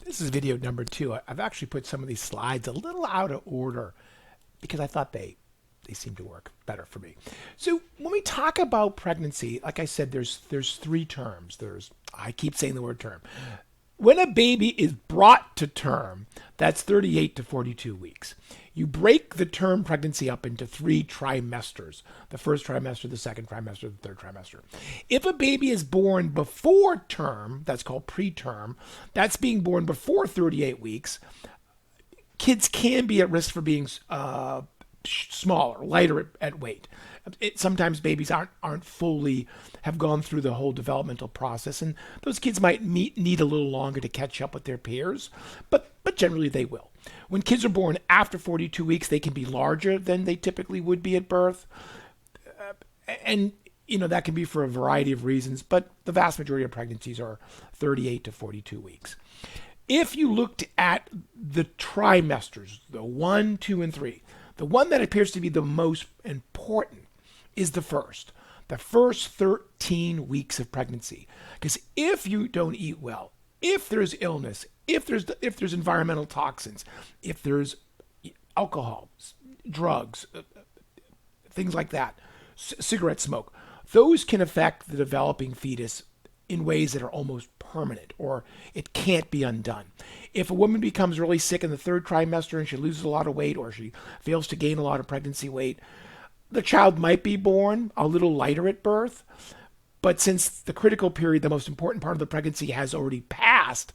This is video number 2. I've actually put some of these slides a little out of order because I thought they seem to work better for me. So when we talk about pregnancy, like I said, there's 3 terms. I keep saying the word term. When a baby is brought to term, that's 38 to 42 weeks. You break the term pregnancy up into 3 trimesters: the first trimester, the second trimester, the third trimester. If a baby is born before term, that's called preterm, that's being born before 38 weeks, kids can be at risk for being smaller, lighter at weight. Sometimes babies aren't fully have gone through the whole developmental process, and those kids might need a little longer to catch up with their peers, but generally they will. When kids are born after 42 weeks, they can be larger than they typically would be at birth, and that can be for a variety of reasons, but the vast majority of pregnancies are 38 to 42 weeks. If you looked at the trimesters, the 1, 2, and 3, the one that appears to be the most important is the first 13 weeks of pregnancy. Because if you don't eat well, if there's illness, if there's environmental toxins, if there's alcohol, drugs, things like that, cigarette smoke, those can affect the developing fetus in ways that are almost permanent, or it can't be undone. If a woman becomes really sick in the 3rd trimester and she loses a lot of weight, or she fails to gain a lot of pregnancy weight, the child might be born a little lighter at birth. But since the critical period, the most important part of the pregnancy, has already passed,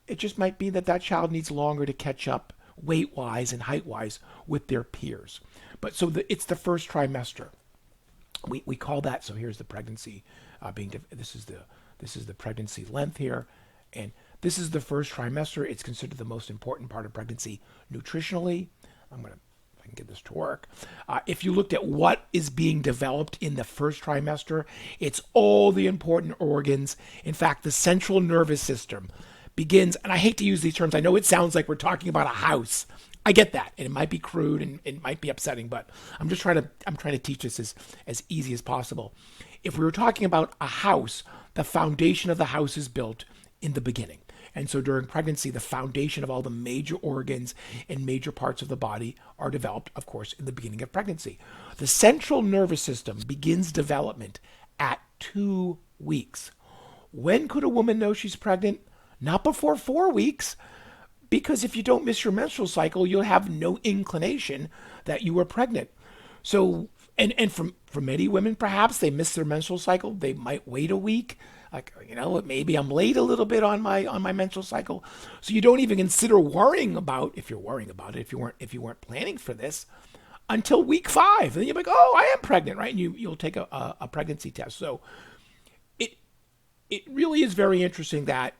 it just might be that child needs longer to catch up weight wise and height wise with their peers. But so it's the first trimester. We call that. So here's the pregnancy this is the pregnancy length here, and this is the first trimester. It's considered the most important part of pregnancy nutritionally. If I can get this to work. If you looked at what is being developed in the first trimester, it's all the important organs. In fact, the central nervous system begins, and I hate to use these terms. I know it sounds like we're talking about a house. I get that, and it might be crude and it might be upsetting, but I'm trying to teach this as easy as possible. If we were talking about a house, the foundation of the house is built in the beginning. And so during pregnancy, the foundation of all the major organs and major parts of the body are developed, of course, in the beginning of pregnancy. The central nervous system begins development at 2 weeks. When could a woman know she's pregnant? Not before 4 weeks, because if you don't miss your menstrual cycle, you'll have no inclination that you are pregnant. So, and for many women, perhaps they miss their menstrual cycle. They might wait a week. Like, maybe I'm late a little bit on my menstrual cycle. So you don't even consider worrying about, if you're worrying about it, if you weren't planning for this, until week 5. And then you're like, oh, I am pregnant, right? And you'll take a pregnancy test. So it really is very interesting that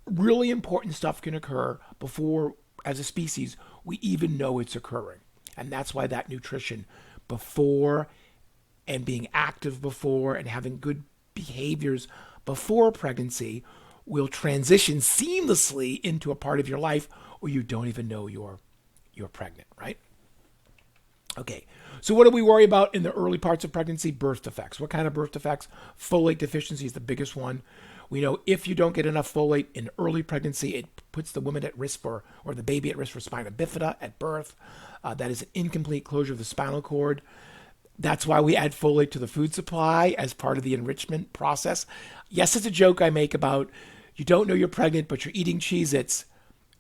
really important stuff can occur before, as a species, we even know it's occurring. And that's why that nutrition before, and being active before, and having good behaviors before pregnancy will transition seamlessly into a part of your life where you don't even know you're pregnant, right? Okay, so what do we worry about in the early parts of pregnancy? Birth defects. What kind of birth defects? Folate deficiency is the biggest one. We know if you don't get enough folate in early pregnancy, it puts the woman at risk or the baby at risk for spina bifida at birth. That is an incomplete closure of the spinal cord. That's why we add folate to the food supply as part of the enrichment process. Yes, it's a joke I make about you don't know you're pregnant, but you're eating Cheez-Its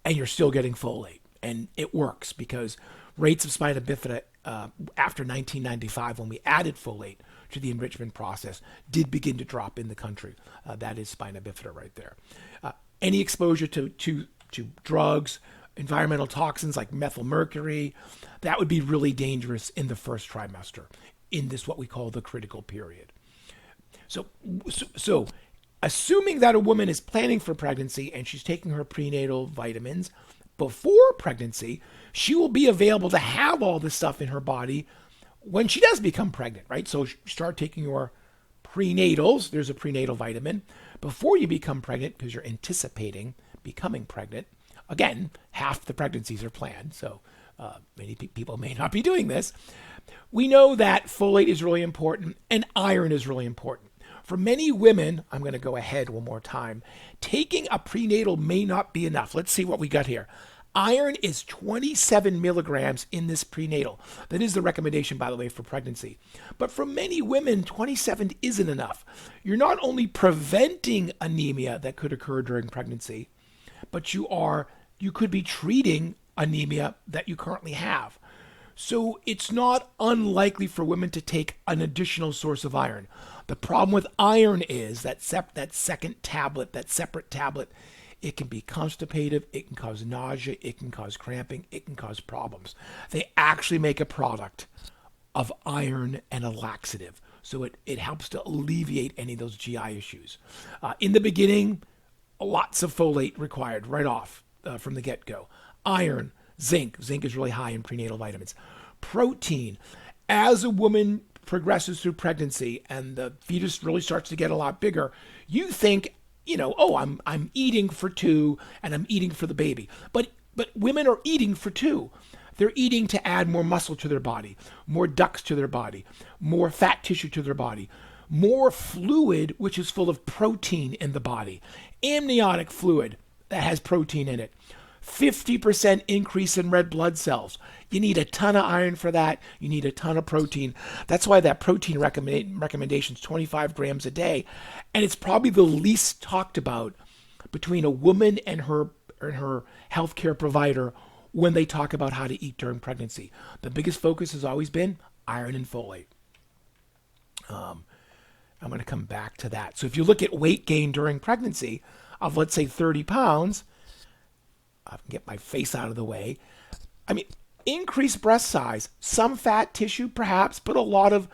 and you're still getting folate. And it works because rates of spina bifida after 1995, when we added folate to the enrichment process, did begin to drop in the country. That is spina bifida right there. Any exposure to drugs, environmental toxins like methylmercury, that would be really dangerous in the first trimester, in this what we call the critical period. So assuming that a woman is planning for pregnancy and she's taking her prenatal vitamins before pregnancy, she will be available to have all this stuff in her body when she does become pregnant, right? So start taking your prenatals. There's a prenatal vitamin before you become pregnant, because you're anticipating becoming pregnant. Again, half the pregnancies are planned, so many people may not be doing this. We know that folate is really important and iron is really important. For many women, I'm going to go ahead one more time, taking a prenatal may not be enough. Let's see what we got here. Iron is 27 milligrams in this prenatal. That is the recommendation, by the way, for pregnancy. But for many women, 27 isn't enough. You're not only preventing anemia that could occur during pregnancy, but you could be treating anemia that you currently have. So it's not unlikely for women to take an additional source of iron. The problem with iron is that second tablet, that separate tablet, it can be constipative, it can cause nausea, it can cause cramping, it can cause problems. They actually make a product of iron and a laxative. So it helps to alleviate any of those GI issues. In the beginning, lots of folate required right off from the get-go. Iron, zinc. Zinc is really high in prenatal vitamins. Protein. As a woman progresses through pregnancy and the fetus really starts to get a lot bigger, you think, oh, I'm eating for two and I'm eating for the baby. But women are eating for two. They're eating to add more muscle to their body, more ducts to their body, more fat tissue to their body, more fluid, which is full of protein in the body, amniotic fluid that has protein in it. 50% increase in red blood cells. You need a ton of iron for that. You need a ton of protein. That's why that protein recommendation is 25 grams a day. And it's probably the least talked about between a woman and her healthcare provider when they talk about how to eat during pregnancy. The biggest focus has always been iron and folate. I'm going to come back to that. So if you look at weight gain during pregnancy of, let's say, 30 pounds, I can get my face out of the way. I mean, increased breast size, some fat tissue perhaps, but a lot of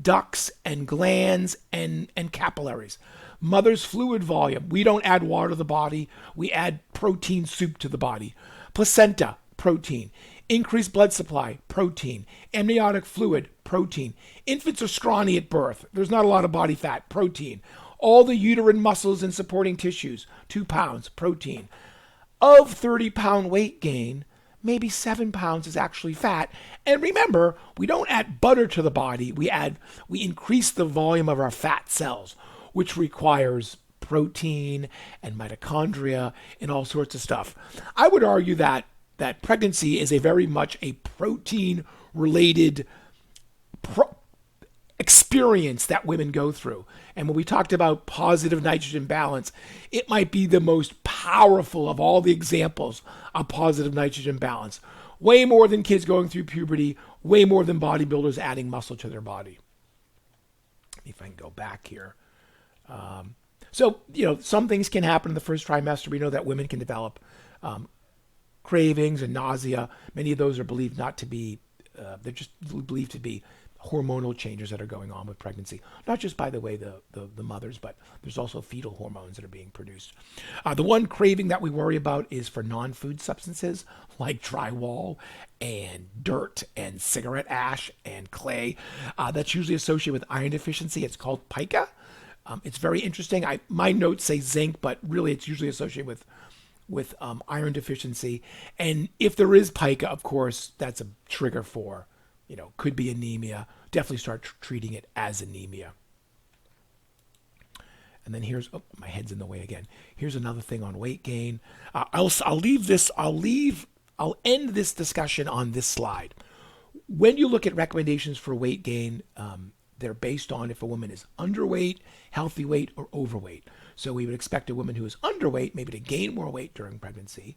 ducts and glands and capillaries. Mother's fluid volume. We don't add water to the body. We add protein soup to the body. Placenta, protein. Increased blood supply, protein. Amniotic fluid, protein. Infants are scrawny at birth. There's not a lot of body fat, protein. All the uterine muscles and supporting tissues, 2 pounds, protein. Of 30-pound weight gain, maybe 7 pounds is actually fat. And remember, we don't add butter to the body. We increase the volume of our fat cells, which requires protein and mitochondria and all sorts of stuff. I would argue that pregnancy is very much a protein-related experience that women go through. And when we talked about positive nitrogen balance, it might be the most powerful of all the examples of positive nitrogen balance. Way more than kids going through puberty, way more than bodybuilders adding muscle to their body. If I can go back here. So, some things can happen in the first trimester. We know that women can develop cravings and nausea. Many of those are believed not to be, they're just believed to be hormonal changes that are going on with pregnancy. Not just, by the way, the mothers, but there's also fetal hormones that are being produced. The one craving that we worry about is for non-food substances like drywall and dirt and cigarette ash and clay. That's usually associated with iron deficiency. It's called pica. It's very interesting. My notes say zinc, but really it's usually associated with iron deficiency. And if there is pica, of course, that's a trigger for, could be anemia. Definitely start treating it as anemia. And then my head's in the way again. Here's another thing on weight gain. I'll end this discussion on this slide. When you look at recommendations for weight gain, they're based on if a woman is underweight, healthy weight, or overweight. So we would expect a woman who is underweight maybe to gain more weight during pregnancy.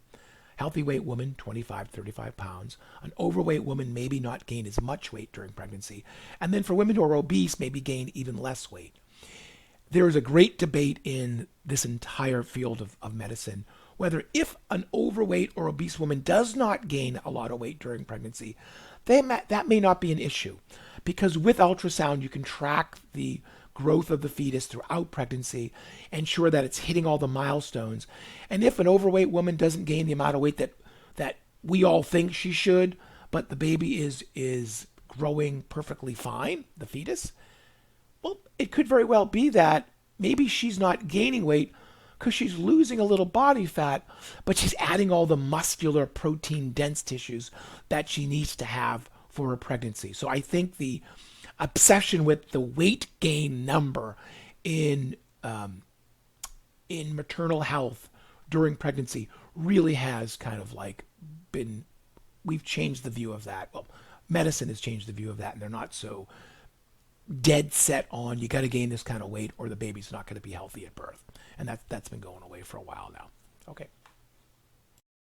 Healthy weight woman, 25, 35 pounds. An overweight woman maybe not gain as much weight during pregnancy. And then for women who are obese, maybe gain even less weight. There is a great debate in this entire field of medicine whether if an overweight or obese woman does not gain a lot of weight during pregnancy, that may not be an issue. Because with ultrasound, you can track the growth of the fetus throughout pregnancy, ensure that it's hitting all the milestones. And if an overweight woman doesn't gain the amount of weight that we all think she should, but the baby is growing perfectly fine, the fetus, well, it could very well be that maybe she's not gaining weight because she's losing a little body fat, but she's adding all the muscular protein dense tissues that she needs to have for her pregnancy. So I think the obsession with the weight gain number in in maternal health during pregnancy really has kind of like been, we've changed the view of that. Well, medicine has changed the view of that, and they're not so dead set on you got to gain this kind of weight or the baby's not going to be healthy at birth, and that's been going away for a while now. Okay.